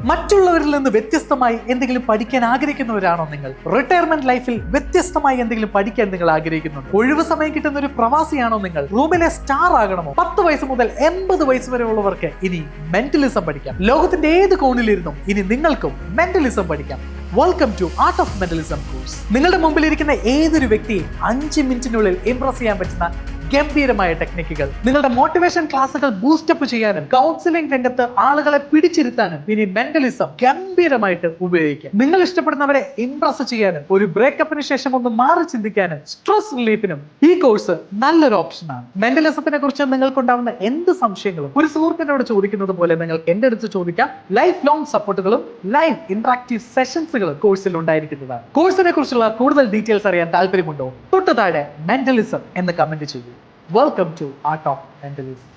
മറ്റുള്ളവരിൽ നിന്ന് വ്യത്യസ്തമായി എന്തെങ്കിലും പഠിക്കാൻ ആഗ്രഹിക്കുന്നവരാണോ നിങ്ങൾ? റിട്ടയർമെന്റ് ലൈഫിൽ വ്യത്യസ്തമായി എന്തെങ്കിലും പഠിക്കാൻ നിങ്ങൾ ആഗ്രഹിക്കുന്നുണ്ട്? ഒഴിവ് സമയം കിട്ടുന്ന ഒരു പ്രവാസിയാണോ നിങ്ങൾ? റൂമിലെ സ്റ്റാർ ആകണമോ? 10 വയസ്സ് മുതൽ 80 വയസ്സ് വരെ ഉള്ളവർക്ക് ഇനി മെന്റലിസം പഠിക്കാം. ലോകത്തിന്റെ ഏത് കോണിലിരുന്നും ഇനി നിങ്ങൾക്കും മെന്റലിസം പഠിക്കാം. Welcome to art of mentalism course. നിങ്ങളുടെ മുമ്പിൽ ഇരിക്കുന്ന ഏതൊരു വ്യക്തിയെ 5 മിനിറ്റിനുള്ളിൽ ഇംപ്രസ് ചെയ്യാൻ പറ്റുന്ന ഗംഭീരമായ ടെക്നിക്കുകൾ, നിങ്ങളുടെ മോട്ടിവേഷൻ ക്ലാസുകൾ ബൂസ്റ്റപ്പ് ചെയ്യാനും കൗൺസിലിംഗ് രംഗത്ത് ആളുകളെ പിടിച്ചിരുത്താനും ഇനി മെന്റലിസം ഗംഭീരമായിട്ട് ഉപയോഗിക്കാം. നിങ്ങൾ ഇഷ്ടപ്പെടുന്നവരെ ഇംപ്രസ് ചെയ്യാനും ഒരു ബ്രേക്കപ്പിന് ശേഷം ഒന്ന് മാറി ചിന്തിക്കാനും സ്ട്രെസ് റിലീഫിനും ഈ കോഴ്സ് നല്ലൊരു ഓപ്ഷനാണ്. മെന്റലിസത്തിനെ കുറിച്ച് നിങ്ങൾക്കുണ്ടാവുന്ന എന്ത് സംശയങ്ങളും ഒരു സുഹൃത്തിനോട് ചോദിക്കുന്നത് പോലെ നിങ്ങൾക്ക് എന്റെ അടുത്ത് ചോദിക്കാം. ലൈഫ് ലോങ് സപ്പോർട്ടുകളും ലൈവ് ഇന്ററാക്റ്റീവ് സെഷൻസുകളും കോഴ്സിൽ ഉണ്ടായിരിക്കുന്നതാണ്. കോഴ്സിനെ കുറിച്ചുള്ള കൂടുതൽ ഡീറ്റെയിൽസ് അറിയാൻ താല്പര്യമുണ്ടോ? തൊട്ട് താഴെ മെന്റലിസം എന്ന് കമന്റ് ചെയ്യൂ. Welcome to Art of Mentalism.